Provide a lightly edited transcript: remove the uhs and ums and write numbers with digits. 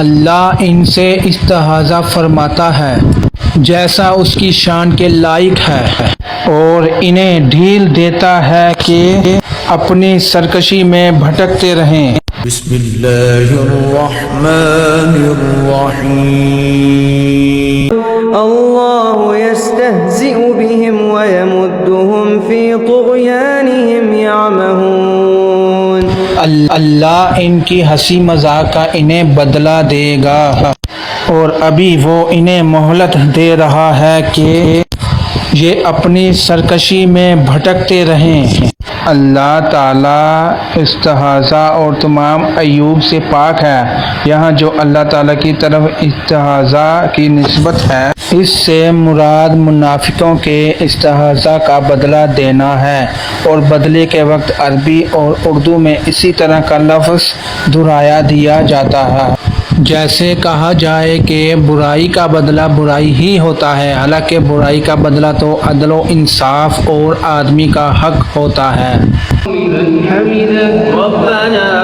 اللہ ان سے استہزاء فرماتا ہے جیسا اس کی شان کے لائق ہے، اور انہیں ڈھیل دیتا ہے کہ اپنی سرکشی میں بھٹکتے رہیں۔ بسم اللہ الرحمن الرحیم اللہ یستہزئ بہم ویمدہم فی طغیانہم یعمہون۔ اللہ ان کی ہنسی مذاق کا انہیں بدلہ دے گا، اور ابھی وہ انہیں مہلت دے رہا ہے کہ یہ اپنی سرکشی میں بھٹکتے رہیں۔ اللہ تعالیٰ استہزاء اور تمام عیوب سے پاک ہے۔ یہاں جو اللہ تعالیٰ کی طرف استہزاء کی نسبت ہے، اس سے مراد منافقوں کے استہزاء کا بدلہ دینا ہے، اور بدلے کے وقت عربی اور اردو میں اسی طرح کا لفظ دہرایا دیا جاتا ہے، جیسے کہا جائے کہ برائی کا بدلہ برائی ہی ہوتا ہے، حالانکہ برائی کا بدلہ تو عدل و انصاف اور آدمی کا حق ہوتا ہے۔ ربنا